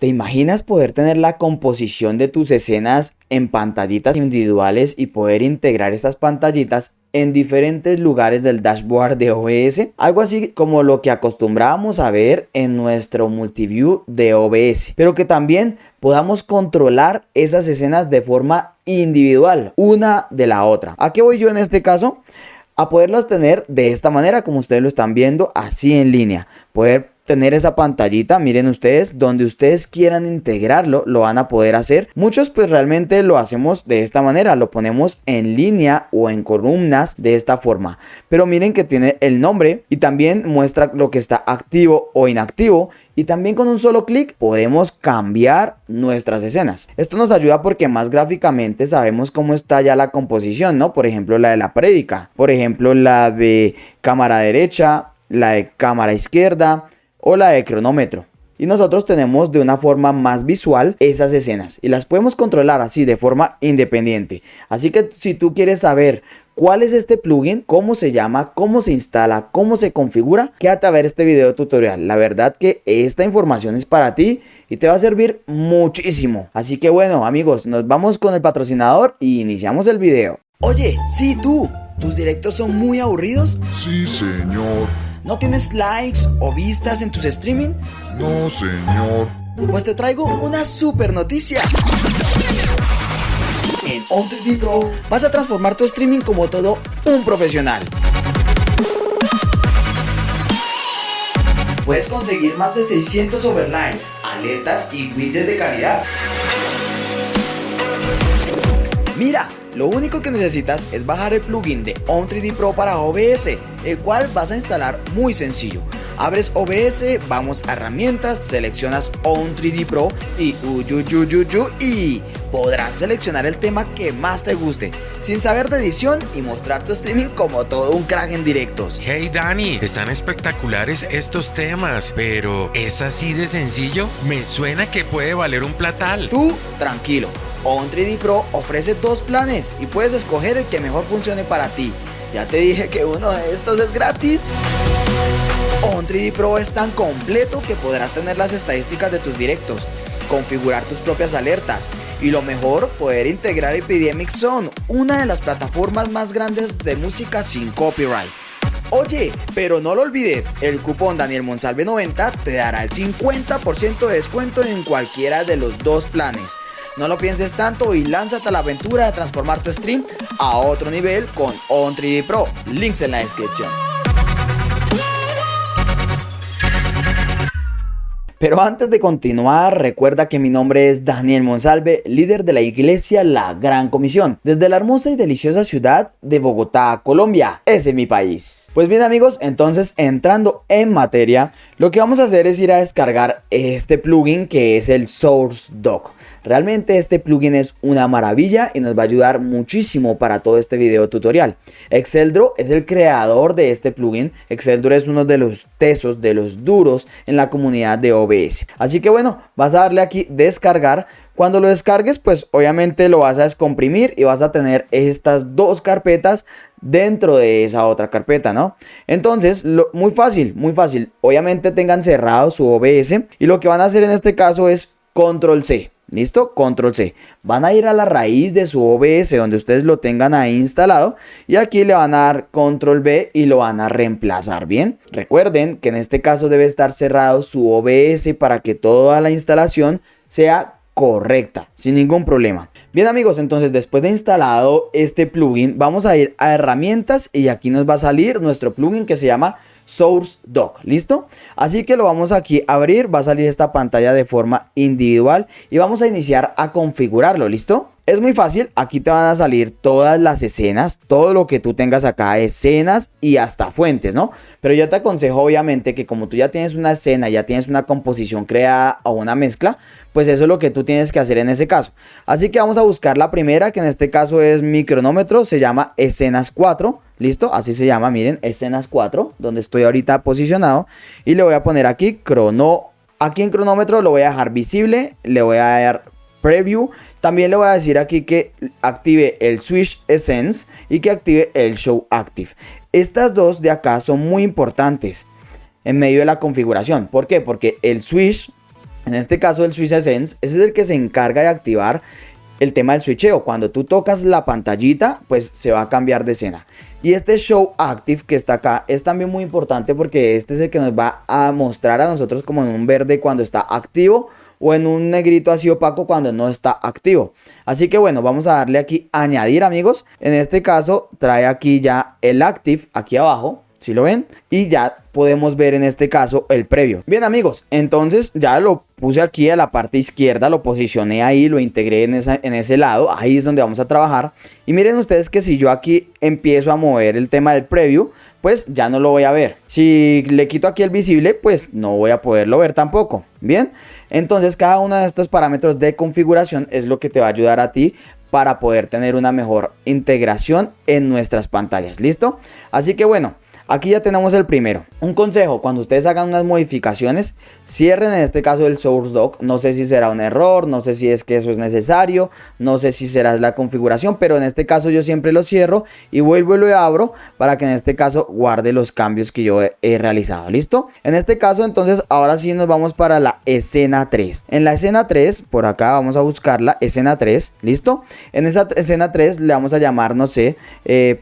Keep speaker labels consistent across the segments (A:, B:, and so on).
A: ¿Te imaginas poder tener la composición de tus escenas en pantallitas individuales y poder integrar estas pantallitas en diferentes lugares del dashboard de OBS? Algo así como lo que acostumbrábamos a ver en nuestro multiview de OBS, pero que también podamos controlar esas escenas de forma individual, una de la otra. ¿A qué voy yo en este caso? A poderlas tener de esta manera, como ustedes lo están viendo, así en línea. Poder tener esa pantallita, miren ustedes, donde ustedes quieran integrarlo, lo van a poder hacer. Muchos pues realmente lo hacemos de esta manera, lo ponemos en línea o en columnas de esta forma. Pero miren que tiene el nombre y también muestra lo que está activo o inactivo. Y también con un solo clic podemos cambiar nuestras escenas. Esto nos ayuda porque más gráficamente sabemos cómo está ya la composición, ¿no? Por ejemplo, la de la prédica, por ejemplo, la de cámara derecha, la de cámara izquierda o la de cronómetro. Y nosotros tenemos de una forma más visual esas escenas y las podemos controlar así de forma independiente. Así que si tú quieres saber cuál es este plugin, cómo se llama, cómo se instala, cómo se configura, quédate a ver este video tutorial. La verdad que esta información es para ti y te va a servir muchísimo. Así que bueno amigos, nos vamos con el patrocinador y iniciamos el video. Oye, sí tú, ¿tus directos son muy aburridos?
B: Sí, señor.
A: ¿No tienes likes o vistas en tus streaming?
B: No, señor.
A: Pues te traigo una super noticia. En On3D Pro vas a transformar tu streaming como todo un profesional. Puedes conseguir más de 600 overlays, alertas y widgets de calidad. Mira, lo único que necesitas es bajar el plugin de On3D Pro para OBS, el cual vas a instalar muy sencillo. Abres OBS, vamos a herramientas, seleccionas On3D Pro y podrás seleccionar el tema que más te guste, sin saber de edición y mostrar tu streaming como todo un crack en directos.
C: Hey Dani, están espectaculares estos temas, pero ¿es así de sencillo? Me suena que puede valer un platal.
A: Tú, tranquilo. On3D Pro ofrece dos planes y puedes escoger el que mejor funcione para ti. Ya te dije que uno de estos es gratis. On3D Pro es tan completo que podrás tener las estadísticas de tus directos, configurar tus propias alertas y lo mejor, poder integrar Epidemic Sound, una de las plataformas más grandes de música sin copyright. Oye, pero no lo olvides, el cupón Daniel Monsalve 90 te dará el 50% de descuento en cualquiera de los dos planes. No lo pienses tanto y lánzate a la aventura de transformar tu stream a otro nivel con On3D Pro. Links en la descripción. Pero antes de continuar, recuerda que mi nombre es Daniel Monsalve, líder de la iglesia La Gran Comisión, desde la hermosa y deliciosa ciudad de Bogotá, Colombia. Ese es mi país. Pues bien amigos, entonces entrando en materia, lo que vamos a hacer es ir a descargar este plugin que es el SourceDock. Realmente este plugin es una maravilla y nos va a ayudar muchísimo para todo este video tutorial. Exceldro es el creador de este plugin. Exceldro es uno de los tesos, de los duros en la comunidad de OBS. Así que bueno, vas a darle aquí descargar. Cuando lo descargues, pues obviamente lo vas a descomprimir y vas a tener estas dos carpetas dentro de esa otra carpeta, ¿no? Entonces, muy fácil. Obviamente tengan cerrado su OBS y lo que van a hacer en este caso es Control C. ¿Listo? Control C. Van a ir a la raíz de su OBS donde ustedes lo tengan ahí instalado y aquí le van a dar Control V y lo van a reemplazar. Bien, recuerden que en este caso debe estar cerrado su OBS para que toda la instalación sea correcta, sin ningún problema. Bien amigos, entonces después de instalado este plugin vamos a ir a herramientas y aquí nos va a salir nuestro plugin que se llama SourceDock, ¿listo? Así que lo vamos aquí a abrir, va a salir esta pantalla de forma individual y vamos a iniciar a configurarlo, ¿listo? Es muy fácil, aquí te van a salir todas las escenas, todo lo que tú tengas acá, escenas y hasta fuentes, ¿no? Pero yo te aconsejo obviamente que como tú ya tienes una escena, ya tienes una composición creada o una mezcla, pues eso es lo que tú tienes que hacer en ese caso. Así que vamos a buscar la primera, que en este caso es mi cronómetro, se llama escenas 4, ¿listo? Así se llama, miren, escenas 4, donde estoy ahorita posicionado. Y le voy a poner aquí aquí en cronómetro lo voy a dejar visible, le voy a dar preview. También le voy a decir aquí que active el switch essence y que active el show active. Estas dos de acá son muy importantes en medio de la configuración. ¿Por qué? Porque el switch En este caso el Switch Essence, ese es el que se encarga de activar el tema del switcheo. Cuando tú tocas la pantallita, pues se va a cambiar de escena. Y este Show Active que está acá es también muy importante porque este es el que nos va a mostrar a nosotros como en un verde cuando está activo o en un negrito así opaco cuando no está activo. Así que bueno, vamos a darle aquí añadir, amigos. En este caso trae aquí ya el Active aquí abajo. ¿Sí lo ven? Y ya podemos ver en este caso el previo. Bien, amigos, entonces ya lo puse aquí a la parte izquierda, lo posicioné ahí, lo integré en ese lado. Ahí es donde vamos a trabajar. Y miren ustedes que si yo aquí empiezo a mover el tema del preview, pues ya no lo voy a ver. Si le quito aquí el visible, pues no voy a poderlo ver tampoco. Bien, entonces cada uno de estos parámetros de configuración es lo que te va a ayudar a ti para poder tener una mejor integración en nuestras pantallas. ¿Listo? Así que bueno, aquí ya tenemos el primero. Un consejo: cuando ustedes hagan unas modificaciones, cierren en este caso el source doc. No sé si será un error, no sé si es que eso es necesario, no sé si será la configuración, pero en este caso yo siempre lo cierro y vuelvo y lo abro para que en este caso guarde los cambios que yo he realizado. ¿Listo? En este caso entonces ahora sí nos vamos para la escena 3. En la escena 3, por acá vamos a buscar la escena 3. ¿Listo? En esa escena 3 le vamos a llamar, no sé,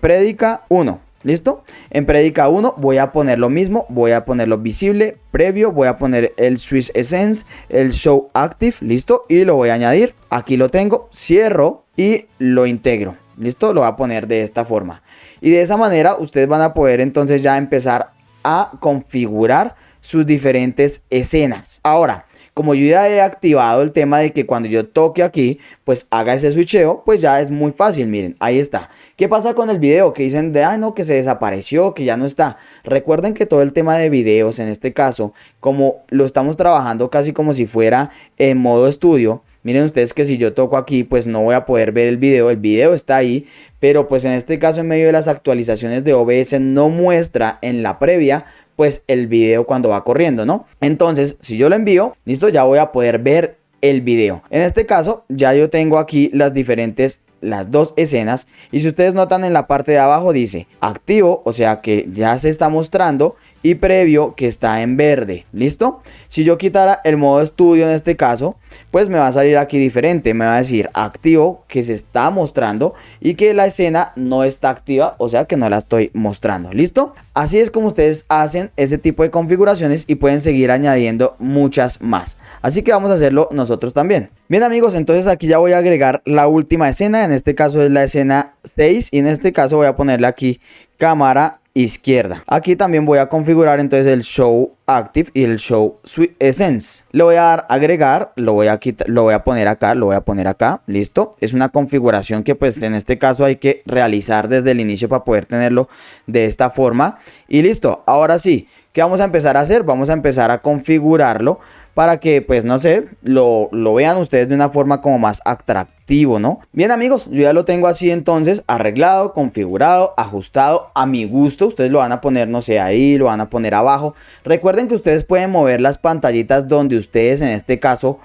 A: prédica 1. ¿Listo? En prédica 1 voy a poner lo mismo, voy a ponerlo visible, previo, voy a poner el Switch Essence, el Show Active, ¿listo? Y lo voy a añadir, aquí lo tengo, cierro y lo integro, ¿listo? Lo voy a poner de esta forma. Y de esa manera ustedes van a poder entonces ya empezar a configurar sus diferentes escenas. Ahora, como yo ya he activado el tema de que cuando yo toque aquí, pues haga ese switcheo, pues ya es muy fácil. Miren, ahí está. ¿Qué pasa con el video? Que dicen de, no, que se desapareció, que ya no está. Recuerden que todo el tema de videos, en este caso, como lo estamos trabajando casi como si fuera en modo estudio, miren ustedes que si yo toco aquí, pues no voy a poder ver el video está ahí, pero pues en este caso en medio de las actualizaciones de OBS no muestra en la previa pues el video cuando va corriendo, ¿no? Entonces, si yo lo envío, listo, ya voy a poder ver el video. En este caso, ya yo tengo aquí las dos escenas, y si ustedes notan en la parte de abajo dice activo, o sea que ya se está mostrando, y previo, que está en verde. ¿Listo? Si yo quitara el modo estudio en este caso, pues me va a salir aquí diferente. Me va a decir activo, que se está mostrando, y que la escena no está activa, o sea que no la estoy mostrando. ¿Listo? Así es como ustedes hacen ese tipo de configuraciones y pueden seguir añadiendo muchas más. Así que vamos a hacerlo nosotros también. Bien, amigos, entonces aquí ya voy a agregar la última escena. En este caso es la escena 6, y en este caso voy a ponerle aquí cámara izquierda. Aquí también voy a configurar entonces el Show Active y el Show Switch Essence. Le voy a dar agregar, lo voy a quitar, lo voy a poner acá, listo. Es una configuración que pues en este caso hay que realizar desde el inicio para poder tenerlo de esta forma. Y listo, ahora sí, ¿qué vamos a empezar a hacer? Vamos a empezar a configurarlo para que pues no sé, lo vean ustedes de una forma como más atractivo, ¿no? Bien, amigos, yo ya lo tengo así entonces arreglado, configurado, ajustado a mi gusto. Ustedes lo van a poner, no sé, ahí, lo van a poner abajo. Recuerden que ustedes pueden mover las pantallitas donde ustedes en este caso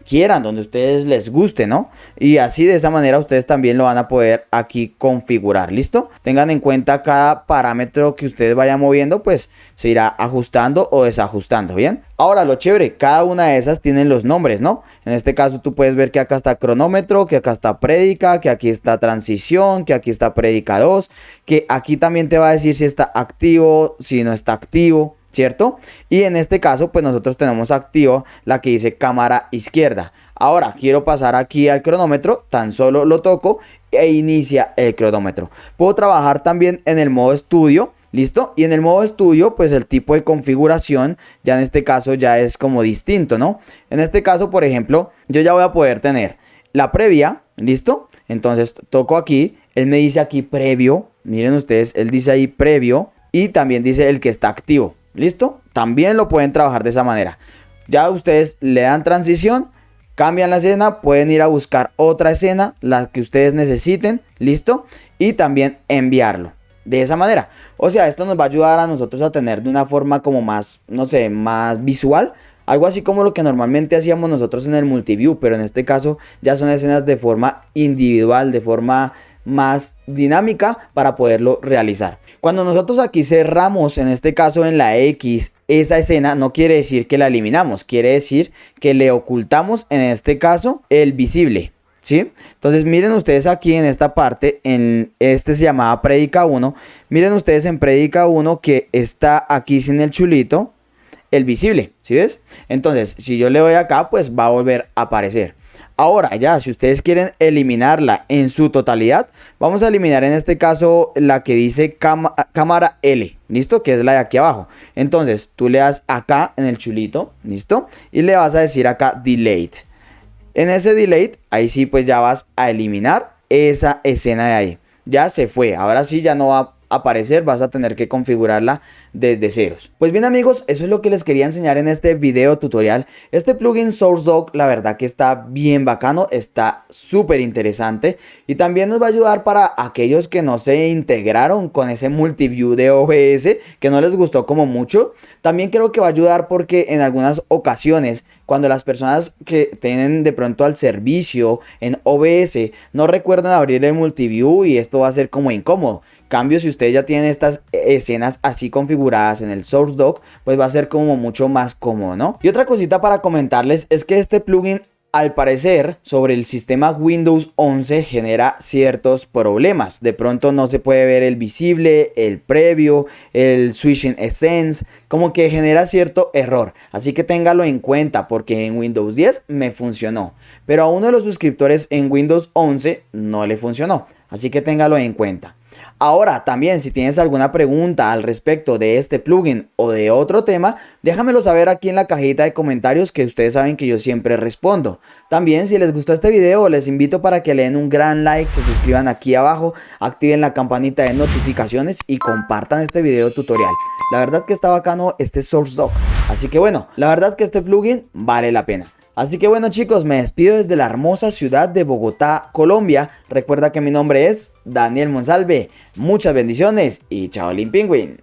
A: quieran, donde ustedes les guste, ¿no? Y así de esa manera ustedes también lo van a poder aquí configurar. ¿Listo? Tengan en cuenta cada parámetro que ustedes vayan moviendo, pues se irá ajustando o desajustando. Bien, ahora lo chévere, cada una de esas tienen los nombres, ¿no? En este caso tú puedes ver que acá está cronómetro, que acá está prédica, que aquí está transición, que aquí está prédica 2, que aquí también te va a decir si está activo, si no está activo, ¿cierto? Y en este caso pues nosotros tenemos activo la que dice cámara izquierda. Ahora quiero pasar aquí al cronómetro, tan solo lo toco e inicia el cronómetro. Puedo trabajar también en el modo estudio, ¿listo? Y en el modo estudio pues el tipo de configuración ya en este caso ya es como distinto, ¿no? En este caso, por ejemplo, yo ya voy a poder tener la previa, ¿listo? Entonces toco aquí, él me dice aquí previo, miren ustedes, él dice ahí previo y también dice el que está activo. ¿Listo? También lo pueden trabajar de esa manera. Ya ustedes le dan transición, cambian la escena, pueden ir a buscar otra escena, la que ustedes necesiten, ¿listo? Y también enviarlo de esa manera. O sea, esto nos va a ayudar a nosotros a tener de una forma como más, no sé, más visual. Algo así como lo que normalmente hacíamos nosotros en el multiview, pero en este caso ya son escenas de forma individual, de forma más dinámica para poderlo realizar. Cuando nosotros aquí cerramos, en este caso en la X, esa escena, no quiere decir que la eliminamos, quiere decir que le ocultamos, en este caso, el visible, ¿sí? Entonces miren ustedes aquí en esta parte, en este se llamaba prédica 1, miren ustedes en prédica 1 que está aquí sin el chulito, el visible, ¿sí ves? Entonces si yo le doy acá, pues va a volver a aparecer. Ahora ya, si ustedes quieren eliminarla en su totalidad, vamos a eliminar en este caso la que dice cámara L, ¿listo? Que es la de aquí abajo. Entonces tú le das acá en el chulito, ¿listo? Y le vas a decir acá delete. En ese delete, ahí sí pues ya vas a eliminar esa escena de ahí. Ya se fue, ahora sí ya no va a aparecer, vas a tener que configurarla desde ceros. Pues bien amigos, eso es lo que les quería enseñar en este video tutorial. Este plugin SourceDock la verdad que está bien bacano, está súper interesante y también nos va a ayudar para aquellos que no se integraron con ese multiview de OBS, que no les gustó como mucho. También creo que va a ayudar porque en algunas ocasiones, cuando las personas que tienen de pronto al servicio en OBS no recuerdan abrir el multiview, y esto va a ser como incómodo. Cambio, si ustedes ya tienen estas escenas así configuradas en el SourceDock, pues va a ser como mucho más cómodo, ¿no? Y otra cosita para comentarles es que este plugin, al parecer, sobre el sistema Windows 11 genera ciertos problemas. De pronto no se puede ver el visible, el previo, el switching essence, como que genera cierto error. Así que téngalo en cuenta porque en Windows 10 me funcionó, pero a uno de los suscriptores en Windows 11 no le funcionó. Así que téngalo en cuenta. Ahora también, si tienes alguna pregunta al respecto de este plugin o de otro tema, déjamelo saber aquí en la cajita de comentarios, que ustedes saben que yo siempre respondo. También, si les gustó este video, les invito para que le den un gran like, se suscriban aquí abajo, activen la campanita de notificaciones y compartan este video tutorial. La verdad que está bacano este SourceDock. Así que bueno, la verdad que este plugin vale la pena. Así que bueno chicos, me despido desde la hermosa ciudad de Bogotá, Colombia. Recuerda que mi nombre es Daniel Monsalve. Muchas bendiciones y chao Lin Penguin.